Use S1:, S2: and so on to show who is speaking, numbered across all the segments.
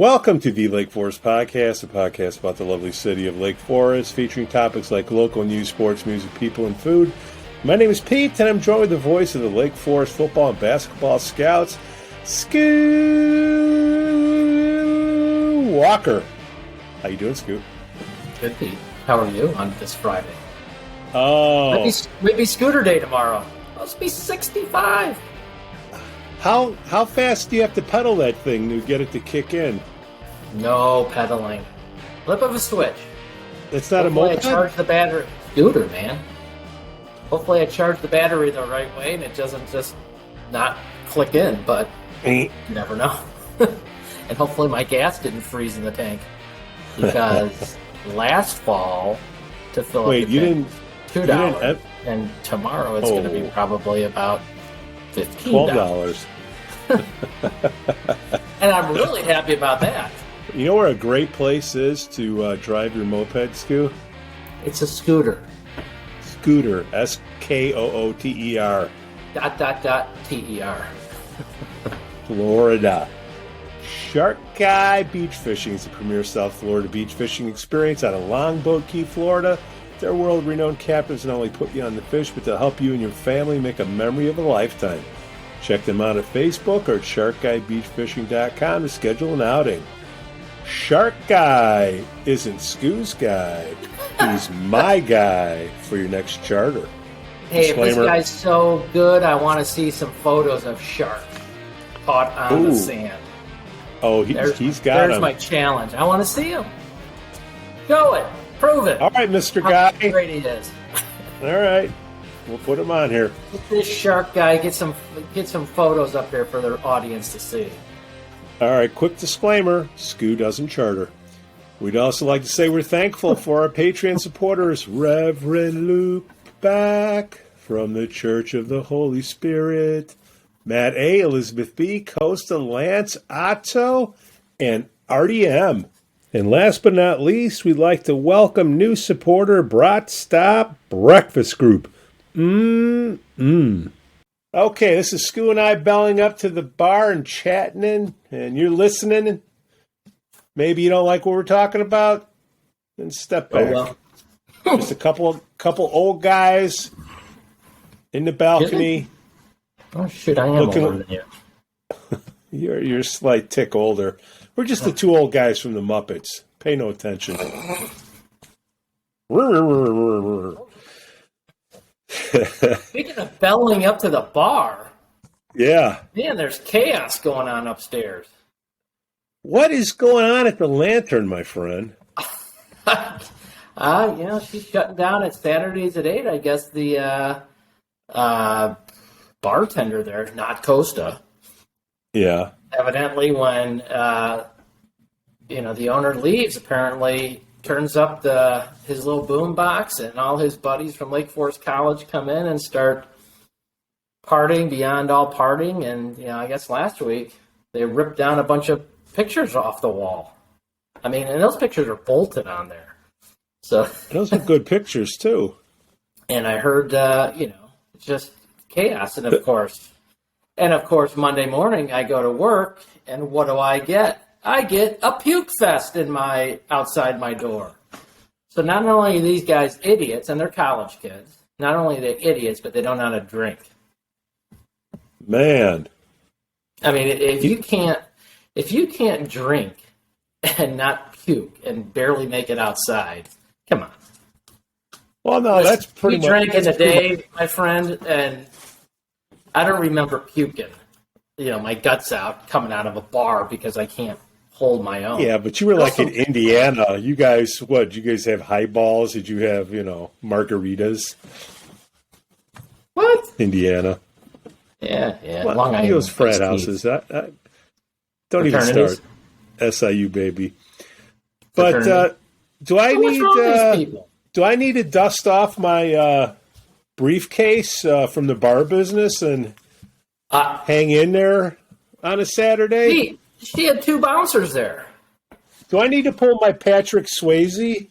S1: Welcome to the Lake Forest Podcast, a podcast about the lovely city of Lake Forest, featuring topics like local news, sports, music, people, and food. My name is Pete, and I'm joined with the voice of the Lake Forest football and basketball scouts, Skoo Walker. How you doing, Skoo?
S2: Good, Pete. How are you on this Friday?
S1: Oh.
S2: Maybe scooter day tomorrow. Must be 65.
S1: How fast do you have to pedal that thing to get it to kick in?
S2: No pedaling. Flip of a switch.
S1: It's not
S2: Hopefully
S1: a moped?
S2: I charge the battery. Scooter, man. Hopefully I charge the battery the right way and it doesn't just not click in, but you never know. And hopefully my gas didn't freeze in the tank. Because last fall, to fill
S1: Wait,
S2: up the
S1: you
S2: tank,
S1: didn't...
S2: $2. And tomorrow it's going to be probably about $15.
S1: $12.
S2: And I'm really happy about that.
S1: You know where a great place is to drive your moped, Skoo?
S2: It's a scooter.
S1: Scooter, S-K-O-O-T-E-R. ...
S2: T-E-R.
S1: Florida. Shark Guy Beach Fishing is the premier South Florida beach fishing experience out of Longboat Key, Florida. Their world-renowned captains not only put you on the fish, but they'll help you and your family make a memory of a lifetime. Check them out at Facebook or at sharkguybeachfishing.com to schedule an outing. Shark Guy isn't Skoo's guy. He's my guy for your next charter.
S2: Hey,
S1: Disclaimer.
S2: if this guy's so good, I want to see some photos of sharks caught on the sand.
S1: Oh, he's got
S2: There's
S1: him.
S2: my challenge. I want to see him. Show it. Prove it.
S1: All right, Mr.
S2: How
S1: Guy.
S2: great he is.
S1: All right. We'll put him on here.
S2: Get this shark guy. Get some photos up here for their audience to see.
S1: All right, quick disclaimer, Skoo doesn't charter. We'd also like to say we're thankful for our Patreon supporters, Reverend Luke Back from the Church of the Holy Spirit, Matt A., Elizabeth B., Costa, Lance, Otto, and Artie M. And last but not least, we'd like to welcome new supporter, Brat Stop Breakfast Group. Okay, this is Skoo and I belling up to the bar and chatting, and you're listening. Maybe you don't like what we're talking about, then step back.
S2: Oh, well.
S1: Just a couple old guys in the balcony.
S2: Oh shit! I am older than you.
S1: You're a slight tick older. We're just the two old guys from the Muppets. Pay no attention.
S2: Speaking of belling up to the bar,
S1: Yeah.
S2: man, there's chaos going on upstairs.
S1: What is going on at the Lantern, my friend?
S2: She's shutting down at Saturdays at 8. I guess the bartender there, not Costa.
S1: Yeah.
S2: Evidently, when the owner leaves, apparently turns up his little boom box, and all his buddies from Lake Forest College come in and start partying beyond all partying. And I guess last week they ripped down a bunch of pictures off the wall. I mean, and those pictures are bolted on there. So
S1: Those are good pictures, too.
S2: And I heard, just chaos. And of course, Monday morning I go to work, and what do I get? I get a puke fest outside my door. So not only are these guys idiots, and they're college kids, not only are they idiots, but they don't know how to drink.
S1: Man.
S2: I mean, if you can't drink and not puke and barely make it outside, come on.
S1: Well, no, that's pretty much...
S2: You drank in a day, my friend, and I don't remember puking, my guts out coming out of a bar because I can't hold my own.
S1: Yeah, but you were like in Indiana. You guys, did you guys have highballs? Did you have, margaritas?
S2: What?
S1: Indiana.
S2: Yeah.
S1: Well,
S2: Long Island.
S1: those frat houses. Don't even start. SIU, baby. But do I need to dust off my briefcase from the bar business and hang in there on a Saturday?
S2: She had 2 bouncers there.
S1: Do I need to pull my Patrick Swayze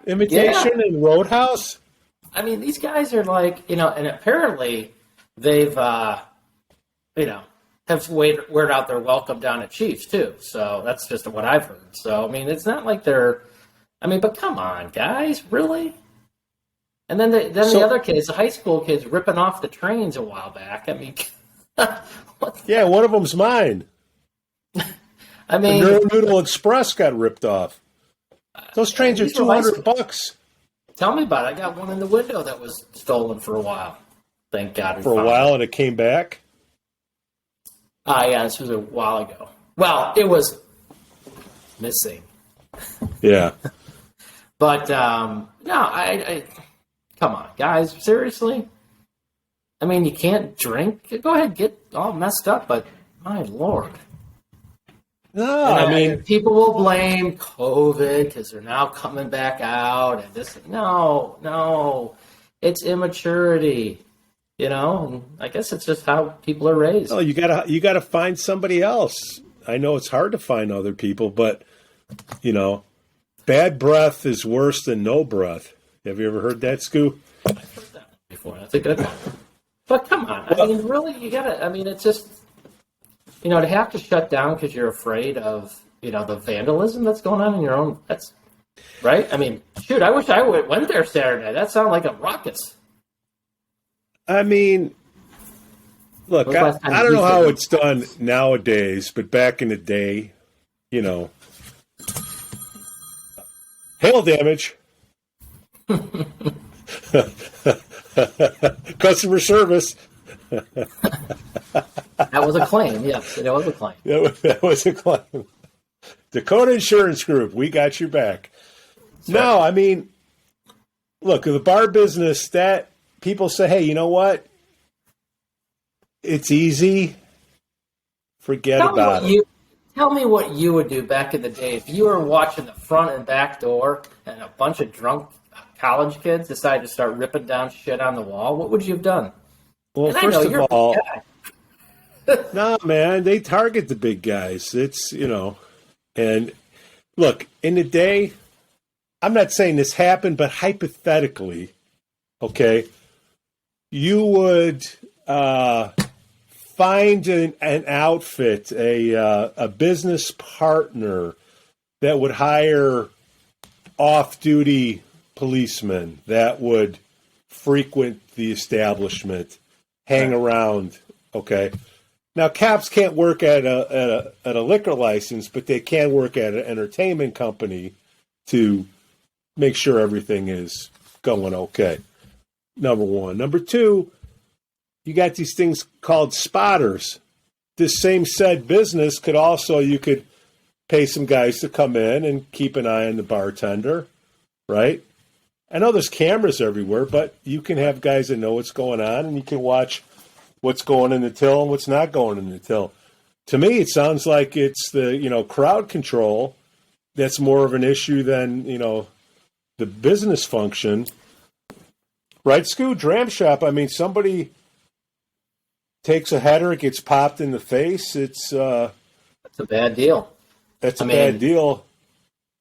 S1: imitation in Roadhouse?
S2: I mean, these guys are like, and apparently they've, have wear out their welcome down at Chiefs too. So that's just what I've heard. So I mean, it's not like they're. I mean, but come on, guys, really? And then the other kids, the high school kids, ripping off the trains a while back. I mean,
S1: yeah, one of them's mine.
S2: I mean,
S1: the Noodle Express got ripped off. Those trains are $200.
S2: Tell me about it. I got one in the window that was stolen for a while. Thank God.
S1: For a while, and it came back?
S2: Yeah, this was a while ago. Well, it was missing.
S1: Yeah.
S2: But, no, I come on, guys, seriously? I mean, you can't drink? Go ahead, get all messed up, but my Lord.
S1: No, I mean,
S2: people will blame COVID because they're now coming back out and this. No, it's immaturity, you know. And I guess it's just how people are raised.
S1: Oh, you gotta find somebody else. I know it's hard to find other people, but you know, bad breath is worse than no breath. Have you ever heard that, Skoo?
S2: I've heard that before. That's a good one. But come on, I mean, really, you gotta. I mean, it's just. You know, to have to shut down because you're afraid of, you know, the vandalism that's going on in your own, that's, right? I mean, shoot, I wish I went there Saturday. That sounded like a ruckus.
S1: I mean, look, I don't know how it's done nowadays, but back in the day, you know, hail damage. Customer service.
S2: That was a claim, yes. That was a claim.
S1: That was a claim. Dakota Insurance Group, we got your back. Sure. No, I mean, look, the bar business, that people say, hey, you know what? It's easy. Forget about it.
S2: Tell me what you would do back in the day if you were watching the front and back door and a bunch of drunk college kids decided to start ripping down shit on the wall. What would you have done?
S1: Well,
S2: and
S1: first of all, no, man, they target the big guys. It's, you know, and look, in the day, I'm not saying this happened, but hypothetically, okay, you would find an outfit, a business partner that would hire off-duty policemen that would frequent the establishment, hang around, okay? Now, cops can't work at a liquor license, but they can work at an entertainment company to make sure everything is going okay. Number one. Number two, you got these things called spotters. This same said business could also, you could pay some guys to come in and keep an eye on the bartender, right? I know there's cameras everywhere, but you can have guys that know what's going on, and you can watch what's going in the till and what's not going in the till. To me, it sounds like it's the, you know, crowd control that's more of an issue than, you know, the business function. Right, Skoo? Dram shop, I mean, somebody takes a header, it gets popped in the face. It's
S2: that's a bad deal.
S1: That's a bad deal.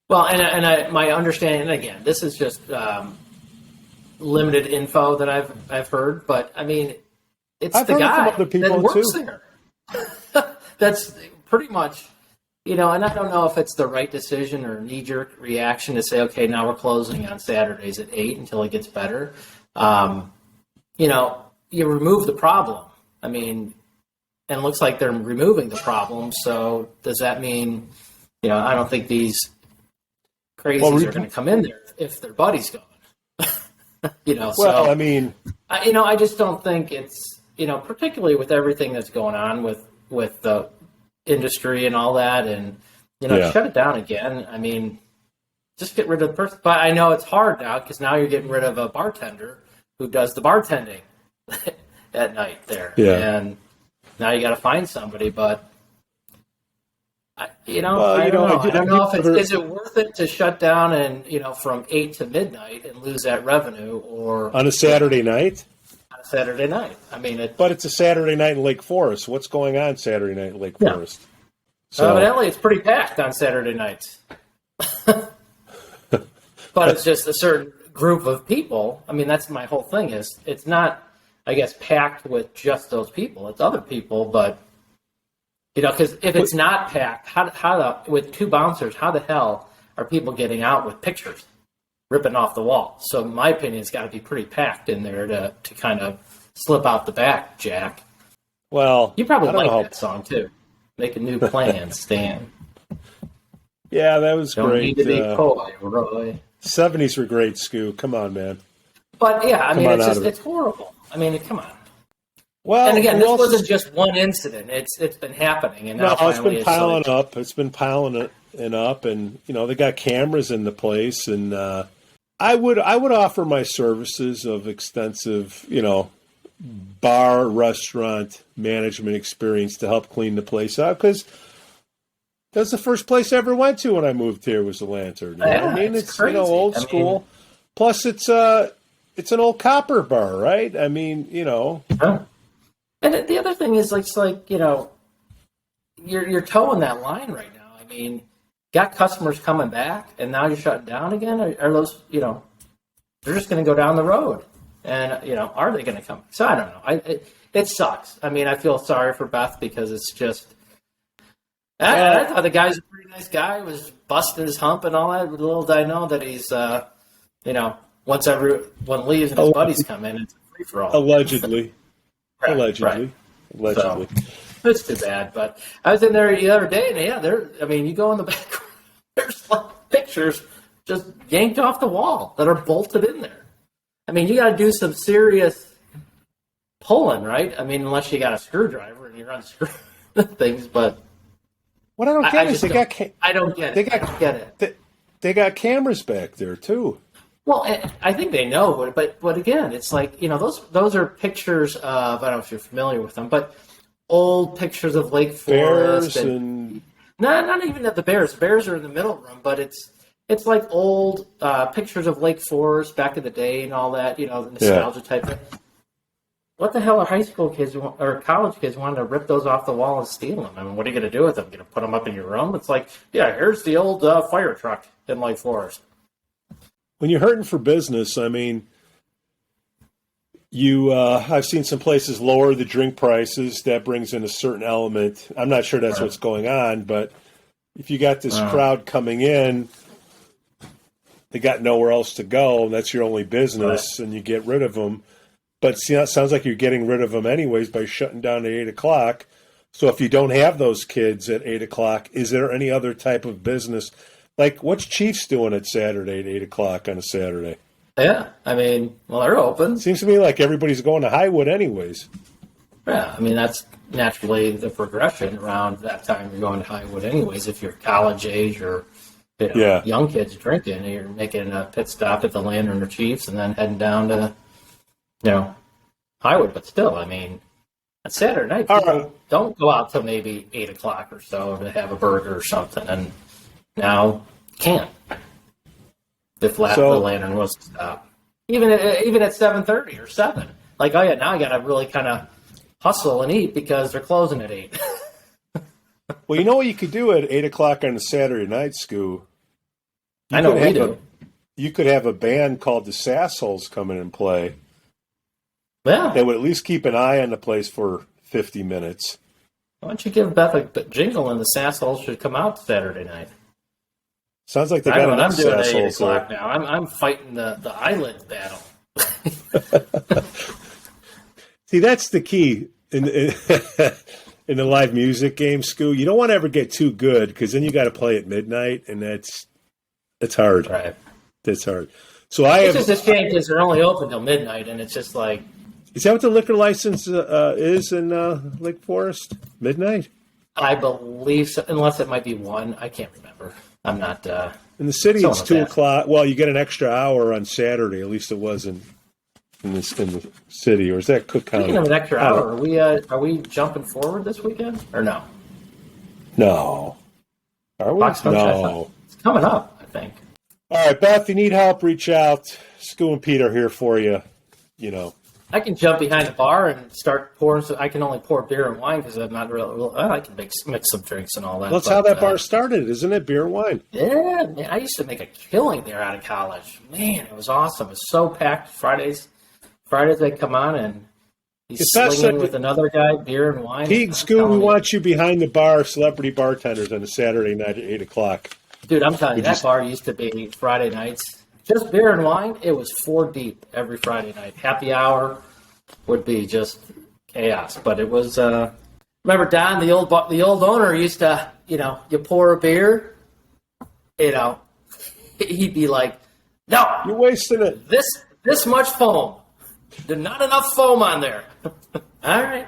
S2: Well, and my understanding, and again, this is just limited info that I've heard, but I mean, it's the guy that works there. That's pretty much, you know, and I don't know if it's the right decision or knee-jerk reaction to say, okay, now we're closing on Saturdays at 8 until it gets better. You know, you remove the problem. I mean, and it looks like they're removing the problem. So does that mean, you know, I don't think these crazies are going to come in there if their buddy's going. You know,
S1: well, so, I mean,
S2: you know, I just don't think it's, you know, particularly with everything that's going on with the industry and all that, and, you know, shut it down again. I mean, just get rid of the person. But I know it's hard now because now you're getting rid of a bartender who does the bartending at night there. Yeah. And now you got to find somebody, but I don't know if is it worth it to shut down and, you know, from 8 to midnight and lose that revenue, or
S1: on a Saturday night?
S2: On a Saturday night. I mean,
S1: but it's a Saturday night in Lake Forest. What's going on Saturday night in Lake Forest?
S2: So evidently it's pretty packed on Saturday nights. But it's just a certain group of people. I mean, that's my whole thing is it's not, I guess, packed with just those people. It's other people, but Because if it's not packed, with 2 bouncers, how the hell are people getting out with pictures ripping off the wall? So in my opinion, it's got to be pretty packed in there to kind of slip out the back, Jack.
S1: Well,
S2: you probably like that song too. Making new plans, Stan.
S1: Yeah, that was
S2: Don't
S1: great.
S2: Need to be coy, Roy.
S1: 70s were great, Skoo. Come on, man.
S2: But yeah, I mean, it's horrible. I mean, come on.
S1: Well,
S2: and again, this wasn't just one incident. It's been happening, and now
S1: it's been piling up. It's been piling up, and they got cameras in the place, and I would offer my services of extensive, bar restaurant management experience to help clean the place up, because that's the first place I ever went to when I moved here was the Lantern.
S2: Yeah,
S1: I mean,
S2: it's crazy.
S1: Old school. Plus, it's an old copper bar, right? I mean,
S2: Huh? And the other thing is, it's like, you're towing that line right now. I mean, got customers coming back, and now you're shutting down again? Are those, they're just going to go down the road? And, are they going to come? So I don't know. It sucks. I mean, I feel sorry for Beth because it's just, I thought the guy's a pretty nice guy, was busting his hump and all that. Little did I know that he's, once everyone leaves and his buddies come in, it's a free-for-all.
S1: Allegedly.
S2: Right,
S1: Allegedly.
S2: So, it's too bad, but I was in there the other day, and you go in the back, there's like pictures just yanked off the wall that are bolted in there. I mean, you got to do some serious pulling, right? I mean, unless you got a screwdriver and you're unscrewing things, but
S1: what I don't get is
S2: I don't get it.
S1: They got cameras back there too.
S2: Well, I think they know, but again, it's like, those are pictures of, I don't know if you're familiar with them, but old pictures of Lake Forest.
S1: And
S2: not even at the Bears. The Bears are in the middle room, but it's like old pictures of Lake Forest back in the day and all that, the nostalgia type thing. What the hell are high school kids or college kids wanting to rip those off the wall and steal them? I mean, what are you going to do with them? Going to put them up in your room? It's like, here's the old fire truck in Lake Forest.
S1: When you're hurting for business, I mean, I've seen some places lower the drink prices. That brings in a certain element. I'm not sure that's what's going on, but if you got this crowd coming in, they got nowhere else to go, and that's your only business, and you get rid of them. But see, it sounds like you're getting rid of them anyways by shutting down at 8 o'clock. So if you don't have those kids at 8 o'clock, is there any other type of business? Like, what's Chiefs doing at Saturday at 8 o'clock on a Saturday?
S2: Yeah, I mean, they're open.
S1: Seems to me like everybody's going to Highwood anyways.
S2: Yeah, I mean, that's naturally the progression around that time. You're going to Highwood anyways. If you're college age or young kids drinking, you're making a pit stop at the Lantern or Chiefs and then heading down to, Highwood. But still, I mean, on Saturday night, people don't go out till maybe 8 o'clock or so to have a burger or something. And now can't. If the Lantern was to stop, even at 7:30 or 7, like, now I got to really kind of hustle and eat because they're closing at 8.
S1: Well, you know what you could do at 8 o'clock on a Saturday night, Skoo?
S2: I know we do.
S1: You could have a band called the SaasHoles come in and play.
S2: Yeah,
S1: they would at least keep an eye on the place for 50 minutes.
S2: Why don't you give Beth a jingle and the SaasHoles should come out Saturday night?
S1: Sounds like they got enough
S2: I'm doing at 8
S1: SaasHoles
S2: o'clock now. I'm fighting the eyelid battle.
S1: See, that's the key in the live music game, Skoo. You don't want to ever get too good because then you got to play at midnight, and that's hard.
S2: Right.
S1: That's hard. So
S2: it's just a shame because they're only open till midnight, and it's just like.
S1: Is that what the liquor license is in Lake Forest? Midnight?
S2: I believe so, unless it might be 1. I can't remember. I'm not.
S1: In the city, it's 2 o'clock. Well, you get an extra hour on Saturday. At least it was in the city, or is that Cook County?
S2: Speaking of an extra hour, are we jumping forward this weekend or no?
S1: No. Are we? No.
S2: It's coming up, I think.
S1: All right, Beth, if you need help, reach out. Skoo and Pete are here for you.
S2: I can jump behind the bar and start pouring. So I can only pour beer and wine because I'm not real. I can mix some drinks and all that.
S1: That's how that bar started, isn't it? Beer and wine.
S2: Yeah, man, I used to make a killing there out of college. Man, it was awesome. It was so packed. Fridays they come on and He's slinging with another guy, beer and wine.
S1: Pete and Skoo, we want you behind the bar, celebrity bartenders on a Saturday night at 8 o'clock.
S2: Dude, I'm telling you, that bar used to be Friday nights. Just beer and wine, it was 4 deep every Friday night. Happy hour would be just chaos. But it was, remember Don, the old owner used to, you pour a beer, he'd be like, no.
S1: You're wasting it.
S2: This much foam. There's not enough foam on there. All right.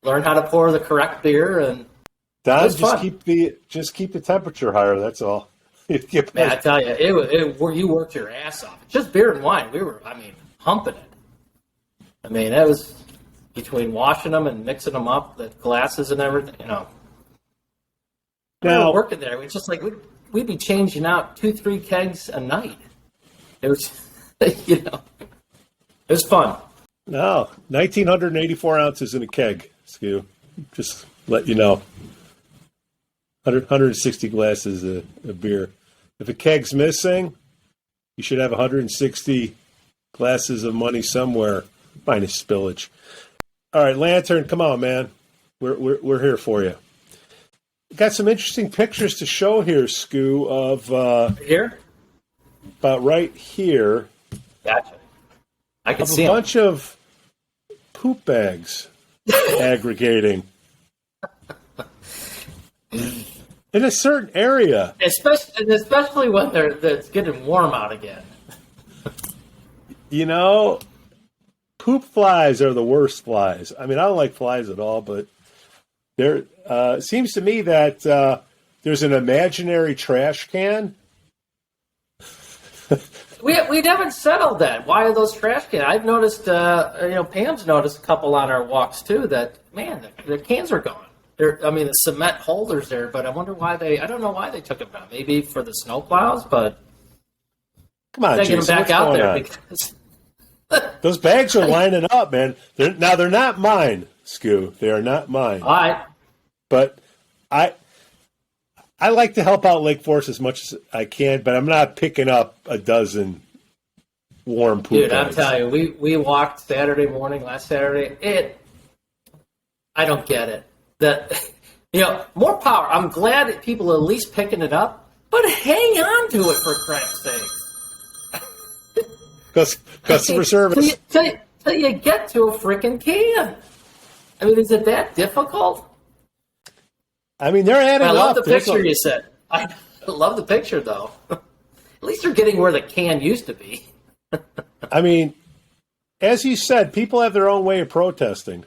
S2: Learn how to pour the correct beer, and
S1: Don, just keep the temperature higher. That's all.
S2: Man, I tell you, you worked your ass off. Just beer and wine. We were, humping it. That was between washing them and mixing them up, the glasses and everything.
S1: Now,
S2: we were working there. We just we'd be changing out 2-3 kegs a night. It was, it was fun.
S1: No, 1,984 ounces in a keg, Skoo. Just let you know. 160 glasses of beer. If a keg's missing, you should have 160 glasses of money somewhere, minus spillage. All right, Lantern, come on, man. We're here for you. Got some interesting pictures to show here, Skoo, of
S2: here?
S1: About right here.
S2: Gotcha. I can see
S1: a bunch of poop bags aggregating in a certain area.
S2: Especially when it's getting warm out again.
S1: Poop flies are the worst flies. I don't like flies at all, but there seems to me that there's an imaginary trash can.
S2: We haven't settled that. Why are those trash cans? I've noticed, Pam's noticed a couple on our walks too. That man, the cans are gone. The cement holders there, but I wonder why I don't know why they took them down. Maybe for the snow plows, but
S1: come on,
S2: Jason, get them back out there because
S1: those bags are lining up, man. They're not mine, Skoo. They are not mine.
S2: All right,
S1: but I like to help out Lake Forest as much as I can, but I'm not picking up a dozen warm poop bags.
S2: I'm telling you, we walked Saturday morning, last Saturday. I don't get it. More power. I'm glad that people are at least picking it up, but hang on to it for crap's sake.
S1: Customer service.
S2: Till you get to a freaking can. Is it that difficult?
S1: They're adding up.
S2: I love the picture you said. I love the picture, though. At least they're getting where the can used to be.
S1: As you said, people have their own way of protesting.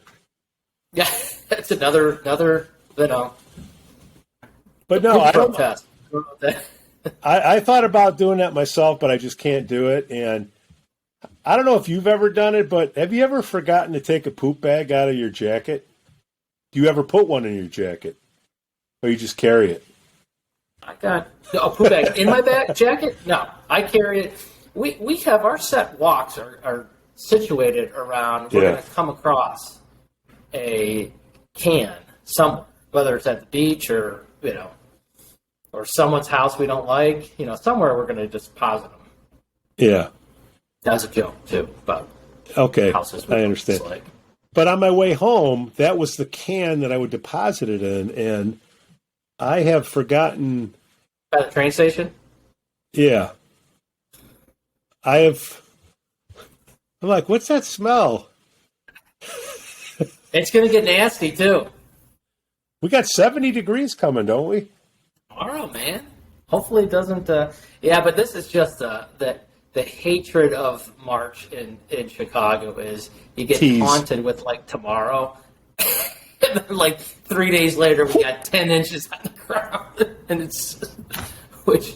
S2: Yeah, that's another, But
S1: no, I
S2: protest.
S1: I thought about doing that myself, but I just can't do it. And I don't know if you've ever done it, but have you ever forgotten to take a poop bag out of your jacket? Do you ever put one in your jacket? Or you just carry it?
S2: I got a poop bag in my jacket? No, I carry it. We have our set walks are situated around. We're going to come across a can somewhere, whether it's at the beach or or someone's house we don't like. Somewhere we're going to just deposit them.
S1: Yeah,
S2: that's a joke too. But
S1: okay,
S2: houses
S1: I understand.
S2: Like.
S1: But on my way home, that was the can that I would deposit it in, and I have forgotten.
S2: At the train station?
S1: Yeah. I'm like, what's that smell?
S2: It's going to get nasty, too.
S1: We got 70 degrees coming, don't we?
S2: Tomorrow, man. Hopefully it doesn't... but this is just the hatred of March in Chicago is you get haunted with, tomorrow. And then, 3 days later, we got 10 inches on the ground. And which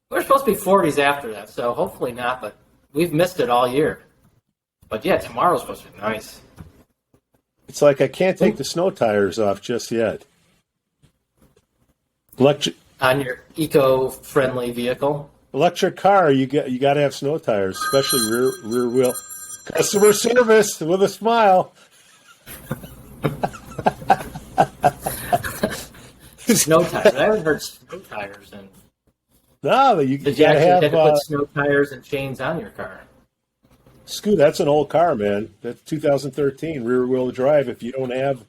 S2: we're supposed to be 40s after that, so hopefully not, but we've missed it all year. But yeah, tomorrow's supposed to be nice.
S1: It's like I can't take the snow tires off just yet.
S2: On your eco-friendly vehicle?
S1: Electric car, you got to have snow tires, especially rear wheel. Customer service with a smile.
S2: Snow tires. I haven't heard snow tires.
S1: No, you
S2: did you
S1: gotta
S2: actually
S1: have
S2: have to put snow tires and chains on your car?
S1: Skoo, that's an old car, man. That's 2013 rear-wheel drive. If you don't have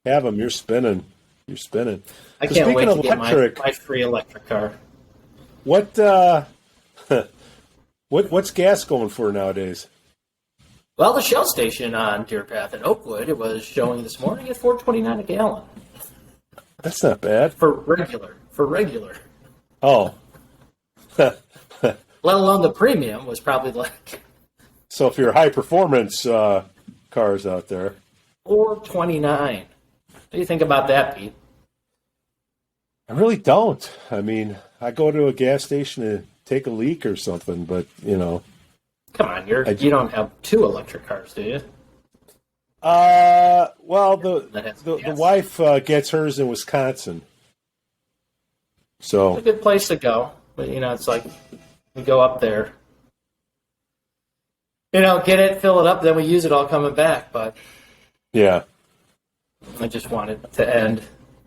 S1: them, you're spinning. You're spinning.
S2: I
S1: So
S2: can't wait
S1: speaking
S2: to
S1: of
S2: get
S1: electric,
S2: my free electric car.
S1: what what's gas going for nowadays?
S2: Well, the Shell station on Deer Path in Oakwood, it was showing this morning at $4.29 a gallon.
S1: That's not bad.
S2: For regular.
S1: Oh.
S2: Let alone the premium was probably like
S1: So if you're high performance cars out there.
S2: $4.29. What do you think about that, Pete?
S1: I really don't. I mean, I go to a gas station to take a leak or something, but, you know.
S2: Come on, you don't have two electric cars, do you?
S1: Well, the wife gets hers in Wisconsin. So
S2: It's a good place to go. But, you know, it's like we go up there. You know, get it, fill it up, then we use it all coming back. But
S1: yeah.
S2: I just wanted to end.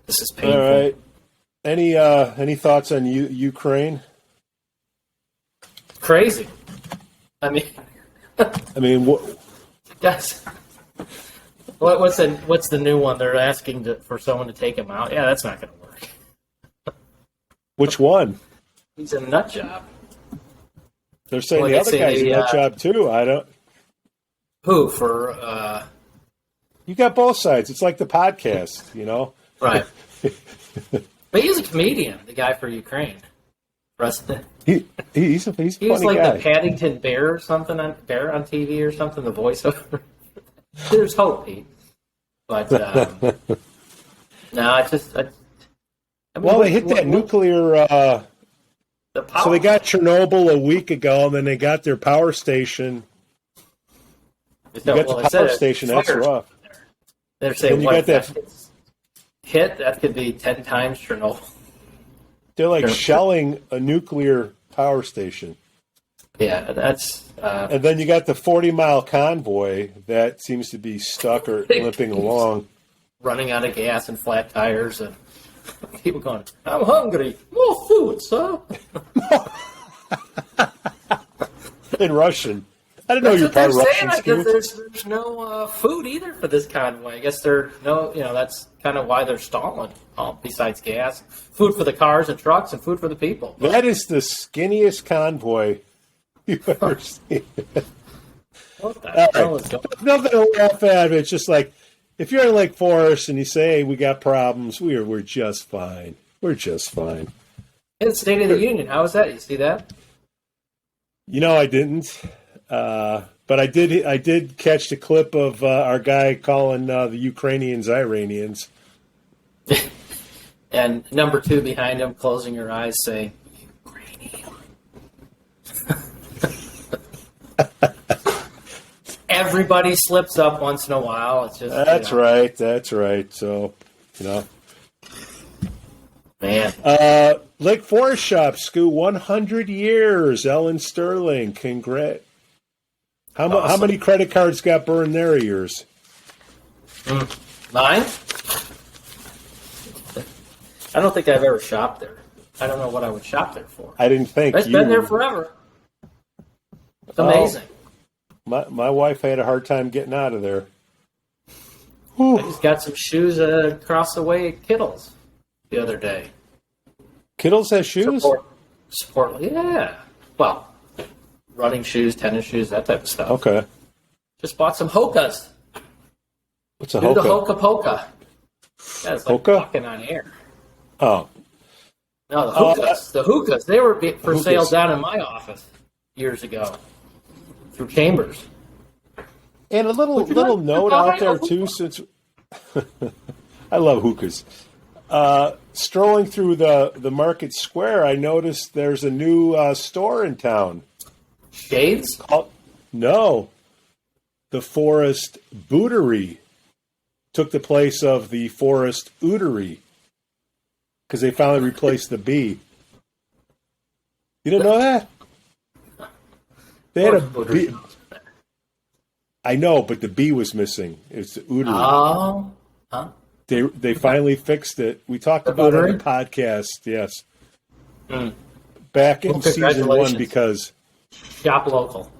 S2: This is painful.
S1: All right. Any thoughts on Ukraine?
S2: Crazy. I mean,
S1: what?
S2: Guys, what's the new one? They're asking for someone to take him out. Yeah, that's not going to work.
S1: Which one?
S2: He's a nut job.
S1: They're saying the other guy's a nut job too. I don't.
S2: Who for?
S1: You got both sides. It's like the podcast, you know.
S2: Right. But he's a comedian, the guy for Ukraine.
S1: He's a funny
S2: he was like
S1: guy.
S2: the Paddington Bear or something on TV or something. The voiceover. There's hope, Pete. But no, I mean,
S1: well, they hit that nuclear. So they got Chernobyl a week ago, and then they got their power station. You got the power station. That's rough.
S2: They're saying
S1: you got that
S2: hit. That could be 10 times Chernobyl.
S1: They're like shelling a nuclear power station.
S2: Yeah, that's.
S1: And then you got the 40-mile convoy that seems to be stuck or limping along,
S2: running out of gas and flat tires, and people going, "I'm hungry, more food, sir."
S1: In Russian. I didn't know you're part Russian.
S2: Because there's no food either for this convoy. I guess that's kind of why they're stalling. Besides gas, food for the cars and trucks, and food for the people.
S1: That is the skinniest convoy you've ever seen.
S2: What the hell is going on?
S1: Nothing to laugh at. It's just like if you're in Lake Forest and you say, "Hey, we got problems," we're just fine. We're just fine.
S2: In the State of the Union, how was that? You see that?
S1: You know, I didn't. But I did catch the clip of our guy calling the Ukrainians Iranians.
S2: And number 2 behind him, closing her eyes, saying, Ukrainian. Everybody slips up once in a while. It's just
S1: That's right. That's right. So, you know.
S2: Man.
S1: Lake Forest Shop, Skoo, 100 years. Ellen Sterling, congrats. How many credit cards got burned there of yours?
S2: 9? I don't think I've ever shopped there. I don't know what I would shop there for.
S1: I didn't think
S2: It's been there forever. It's amazing.
S1: My wife had a hard time getting out of there.
S2: I just got some shoes across the way at Kittles the other day.
S1: Kittles has shoes?
S2: Sport, yeah. Well, running shoes, tennis shoes, that type of stuff.
S1: Okay.
S2: Just bought some Hokas.
S1: What's a
S2: Do the
S1: Hoka?
S2: Hoka Poka. Yeah, it's like
S1: Hoka?
S2: walking on air.
S1: Oh.
S2: No, the hookahs. The hookahs. They were for
S1: hookahs.
S2: sale down in my office years ago through Chambers.
S1: And a little note out there, too, since I love hookahs. Strolling through the market square, I noticed there's a new store in town.
S2: Shades?
S1: No. The Forest Bootery took the place of the Forest Ootery because they finally replaced the B. You didn't know that? They had a B. I know, but the B was missing. It's the Ootery.
S2: Oh. Huh?
S1: They finally fixed it. We talked about it on the podcast, yes. Back in season 1 because...
S2: Shop local.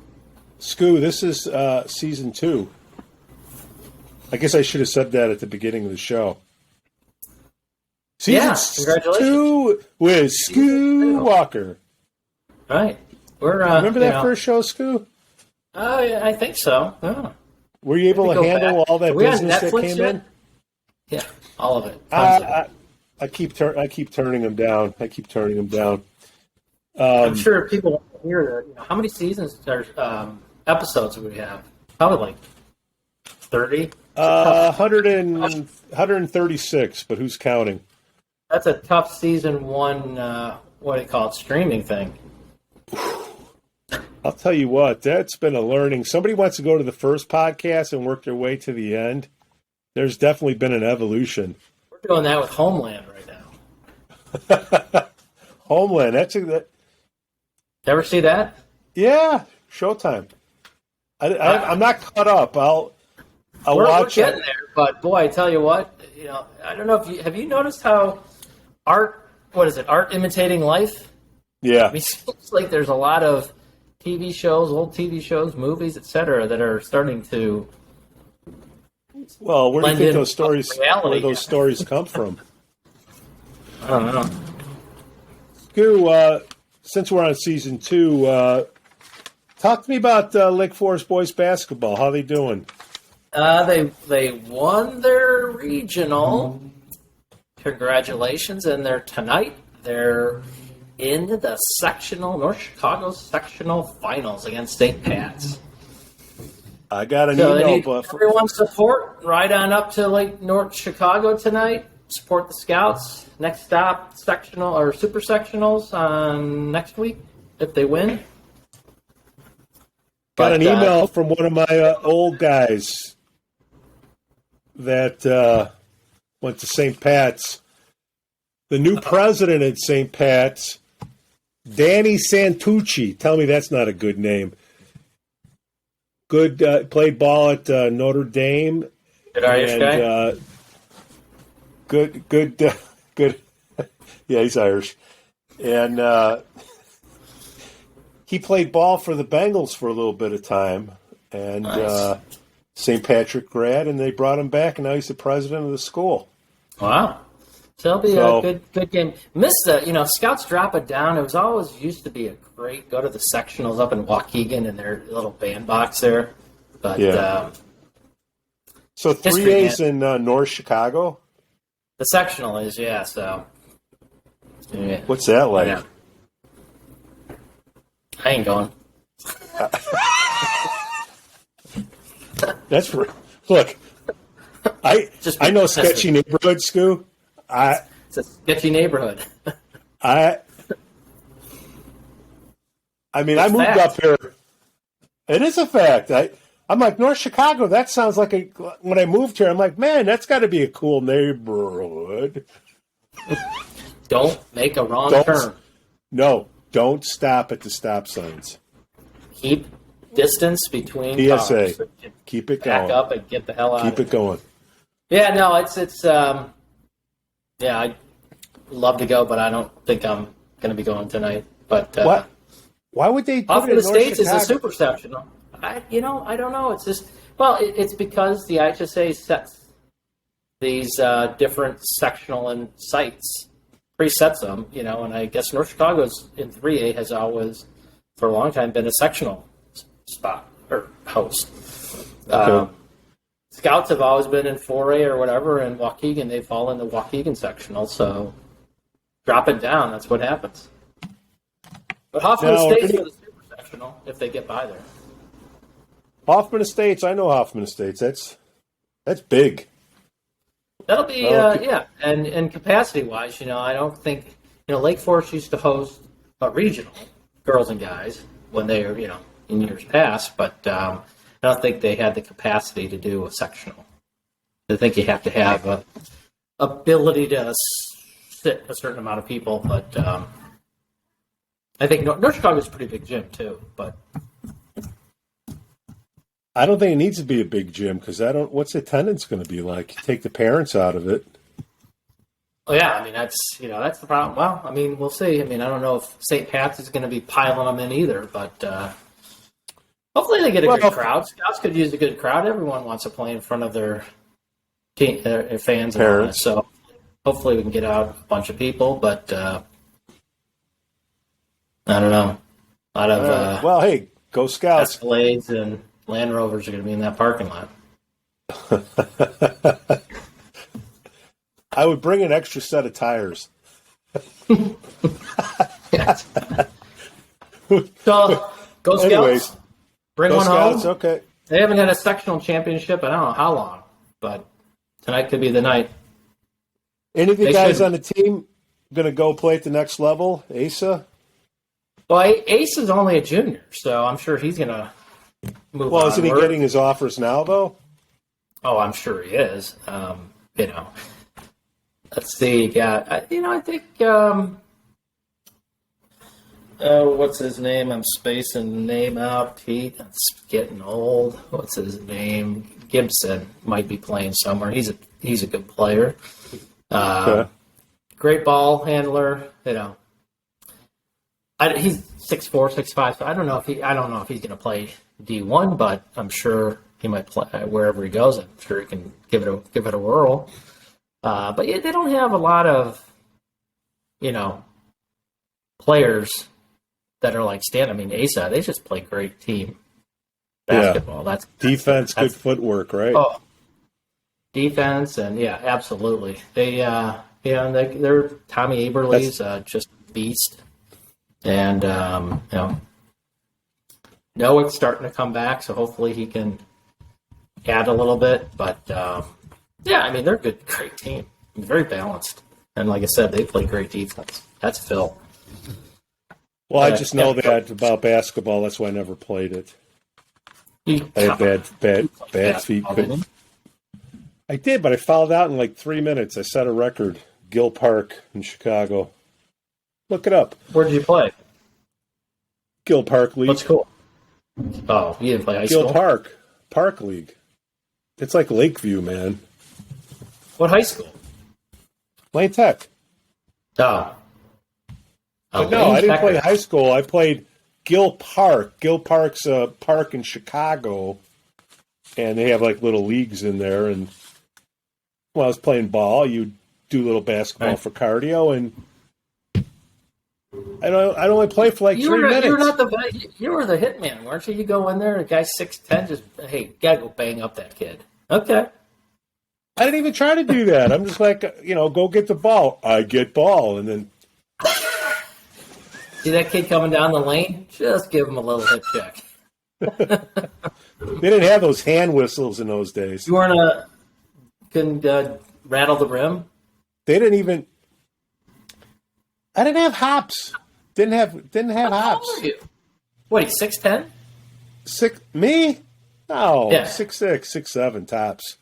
S1: Skoo, this is season 2. I guess I should have said that at the beginning of the show. Season
S2: congratulations.
S1: 2 with Skoo Walker.
S2: Right. We're
S1: remember that first show, Skoo?
S2: I think so. Yeah.
S1: Were you able to handle all that business that came in?
S2: Yeah, all of it.
S1: I keep turning them down.
S2: I'm sure people want to hear that. How many seasons or episodes do we have? Probably like 30.
S1: 136, but who's counting?
S2: That's a tough season 1. What do you call it? Streaming thing.
S1: I'll tell you what, that's been a learning. Somebody wants to go to the first podcast and work their way to the end. There's definitely been an evolution.
S2: We're doing that with Homeland right now.
S1: Homeland,
S2: Ever see that?
S1: Yeah, Showtime. I'm not caught up. I'll watch
S2: we're getting there, but boy, I tell you what, I don't know if have you noticed how art imitating life?
S1: Yeah.
S2: I mean, it seems like there's a lot of TV shows, old TV shows, movies, etc., that are starting to.
S1: Well, where do you think those stories come from?
S2: I don't know.
S1: Skoo, since we're on season 2, talk to me about Lake Forest boys basketball. How they doing?
S2: They won their regional. Congratulations! And tonight they're in the North Chicago sectional finals against St. Pat's.
S1: I got an email,
S2: but everyone's support. Ride on up to North Chicago tonight. Support the Scouts. Next stop, sectional or super sectionals on next week if they win.
S1: Got an email from one of my old guys that went to St. Pat's. The new president at St. Pat's, Danny Santucci. Tell me that's not a good name. Good, played ball at Notre Dame.
S2: Good Irish guy.
S1: Good. Yeah, he's Irish, and he played ball for the Bengals for a little bit of time, and nice. St. Patrick grad, and they brought him back, and now he's the president of the school.
S2: Wow. So it'll be a good game. Scouts drop it down. It was always used to be a great go to the sectionals up in Waukegan in their little bandbox there. But
S1: yeah. So 3A's in North Chicago?
S2: The sectional is, yeah. So yeah.
S1: What's that like?
S2: Yeah. I ain't going.
S1: That's look. I know sketchy neighborhood, Skoo.
S2: It's a sketchy neighborhood.
S1: I mean, I moved up here. It is a fact. I'm like, North Chicago, that sounds like when I moved here, I'm like, man, that's got to be a cool neighborhood.
S2: Don't make a wrong turn.
S1: No, don't stop at the stop signs.
S2: Keep distance between
S1: PSA.
S2: cars.
S1: Keep it going.
S2: Back up and get the hell out of
S1: Keep it going.
S2: Yeah, no, it's I'd love to go, but I don't think I'm going to be going tonight. But
S1: what? Why would they?
S2: Off in the States is a super sectional. I don't know. It's just it's because the IHSA sets these different sectional and sites, presets them, and I guess North Chicago's in 3A has always, for a long time, been a sectional spot or host.
S1: Okay.
S2: Scouts have always been in 4A or whatever, and Waukegan, they fall in the Waukegan sectional, so drop it down, that's what happens. But Hoffman Estates are the super sectional, if they get by there.
S1: Hoffman Estates, I know Hoffman Estates. That's big.
S2: That'll be, and capacity-wise, I don't think, Lake Forest used to host a regional, girls and guys, when they were, in years past, but I don't think they had the capacity to do a sectional. I think you have to have a ability to sit a certain amount of people, but I think North Chicago's a pretty big gym too. But
S1: I don't think it needs to be a big gym because what's attendance going to be like? You take the parents out of it.
S2: Oh yeah, I mean that's the problem. Well, I mean we'll see. I mean I don't know if St. Pat's is going to be piling them in either, but. Hopefully they get a good crowd. Scouts could use a good crowd. Everyone wants to play in front of their team, their fans and all that. So hopefully we can get out a bunch of people. But I don't know. A lot of
S1: well, hey, go Scouts!
S2: Escalades and Land Rovers are going to be in that parking lot.
S1: I would bring an extra set of tires.
S2: So go Scouts!
S1: Anyways,
S2: Bring
S1: go
S2: one
S1: Scouts,
S2: home.
S1: okay.
S2: They haven't had a sectional championship in I don't know how long, but tonight could be the night.
S1: Any of the guys on the team going to go play at the next level? Asa?
S2: Well, Ace is only a junior, so I'm sure he's going to move on.
S1: Well, isn't he getting his offers now, though?
S2: Oh, I'm sure he is. Let's see. Yeah, I think what's his name? I'm spacing the name out. Pete, that's getting old. What's his name? Gibson might be playing somewhere. He's a good player.
S1: Okay.
S2: Great ball handler. He's 6'4", 6'5", so I don't know if he's going to play D1, but I'm sure he might play wherever he goes. I'm sure he can give it a whirl. But yeah, they don't have a lot of players that are like Stan. I mean, Asa, they just play great team basketball.
S1: Yeah. That's defense, good footwork, right?
S2: Oh, defense, and yeah, absolutely. They're Tommy Aberle's just a beast. And, Noah's starting to come back, so hopefully he can add a little bit. But, they're a great team. Very balanced. And like I said, they play great defense. That's Phil.
S1: Well, I just know that about basketball. That's why I never played it. I had bad feet. I did, but I fouled out in like 3 minutes. I set a record. Gill Park in Chicago. Look it up.
S2: Where did you play?
S1: Gill Park League.
S2: What's cool? Oh, you didn't play high school?
S1: Gill Park League. It's like Lakeview, man.
S2: What high school?
S1: Lane Tech.
S2: Oh.
S1: But no, I didn't play high school. I played Gill Park. Gill Park's a park in Chicago, and they have like little leagues in there. And when I was playing ball, you do little basketball for cardio, and I'd only play for like 3 minutes.
S2: You were the hitman, weren't you? You go in there, the guy's 6'10", just, hey, gotta go bang up that kid. Okay.
S1: I didn't even try to do that. I'm just like, go get the ball. I get ball, and then
S2: see that kid coming down the lane? Just give him a little hip check.
S1: They didn't have those hand whistles in those days.
S2: You couldn't rattle the rim?
S1: They didn't even. I didn't have hops. Didn't have hops.
S2: How old are you? What, he's 6'10"?
S1: Me? No,
S2: Yeah.
S1: 6'6", 6'7", tops.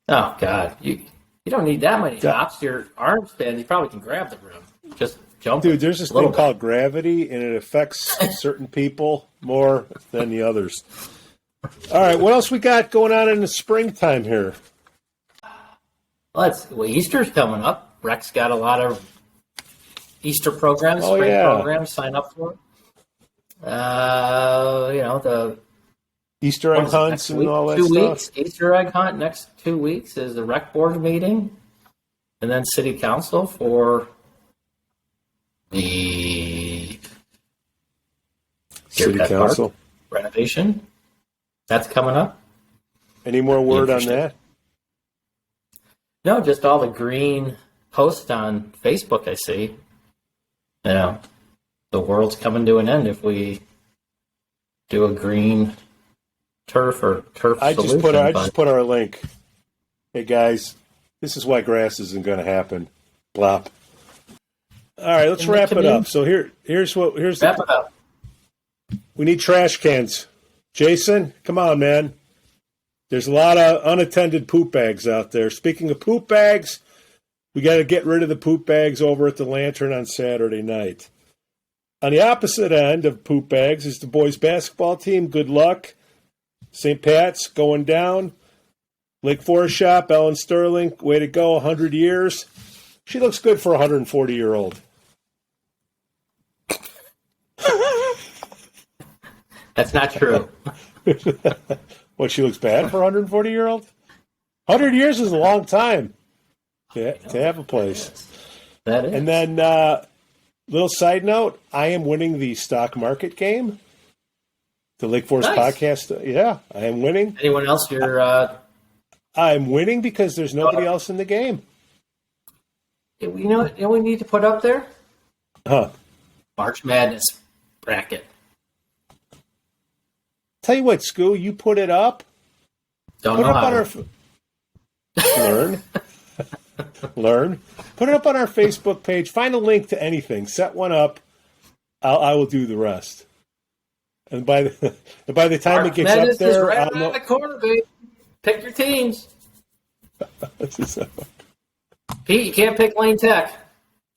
S2: Oh God, you don't need that many hops. Your arms bend. You probably can grab the rim. Just jump.
S1: Dude, there's this thing called gravity, and it affects certain people more than the others. All right, what else we got going on in the springtime here?
S2: Easter's coming up. Rex got a lot of Easter programs, programs. Sign up for. The
S1: Easter egg hunts and all that
S2: 2
S1: stuff.
S2: weeks. Easter egg hunt next 2 weeks is the rec board meeting, and then city council for the
S1: city council
S2: Park renovation. That's coming up.
S1: Any more word on that?
S2: No, just all the green posts on Facebook I see. The world's coming to an end if we do a green turf or turf solution.
S1: I just put our link. Hey guys, this is why grass isn't going to happen. Blop. All right, let's wrap it up. So here's wrap it
S2: up.
S1: We need trash cans. Jason, come on, man. There's a lot of unattended poop bags out there. Speaking of poop bags, we got to get rid of the poop bags over at the Lantern on Saturday night. On the opposite end of poop bags is the boys basketball team. Good luck. St. Pat's going down. Lake Forest Shop, Ellen Sterling, way to go, 100 years. She looks good for a 140-year-old.
S2: That's not true.
S1: What, she looks bad for a 140-year-old? 100 years is a long time to have a place.
S2: That is.
S1: And then, little side note, I am winning the stock market game. The Lake Forest podcast. Yeah, I am winning.
S2: Anyone else you're...
S1: I'm winning because there's nobody else in the game.
S2: You know what we need to put up there?
S1: Huh.
S2: March Madness bracket.
S1: Tell you what, Skoo, you put it up.
S2: Don't
S1: put
S2: know
S1: it up
S2: how
S1: on
S2: to.
S1: Learn. Learn. Put it up on our Facebook page. Find a link to anything. Set one up. I will do the rest. And by the time it gets
S2: Madness
S1: up there,
S2: is right around the corner, baby. Pick your teams. Pete, you can't pick Lane Tech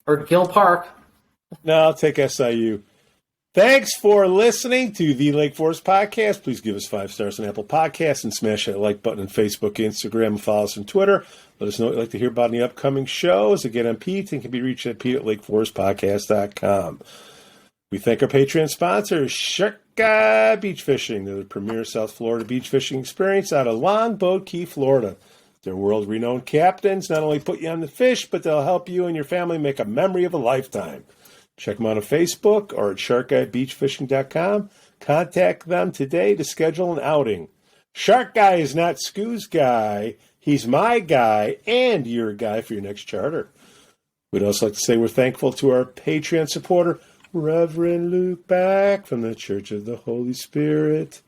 S2: or Gill Park.
S1: No, I'll take SIU. Thanks for listening to the Lake Forest Podcast. Please give us 5 stars on Apple Podcasts and smash that like button on Facebook, Instagram, and follow us on Twitter. Let us know what you'd like to hear about any upcoming shows. Again, I'm Pete and can be reached at pete@lakeforestpodcast.com. We thank our Patreon sponsors, Shark Guy Beach Fishing. They're the premier South Florida beach fishing experience out of Longboat Key, Florida. Their world-renowned captains not only put you on the fish, but they'll help you and your family make a memory of a lifetime. Check them out on Facebook or at sharkguybeachfishing.com. Contact them today to schedule an outing. Shark Guy is not Skoo's guy. He's my guy and your guy for your next charter. We'd also like to say we're thankful to our Patreon supporter, Reverend Luke Back from the Church of the Holy Spirit,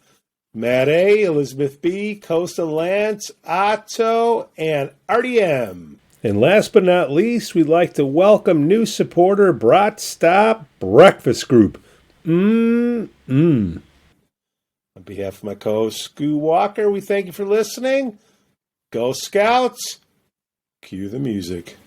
S1: Matt A., Elizabeth B., Costa Lance, Otto, and RDM. And last but not least, we'd like to welcome new supporter, Brat Stop Breakfast Group. On behalf of my co-host, Skoo Walker, we thank you for listening. Go Scouts! Cue the music.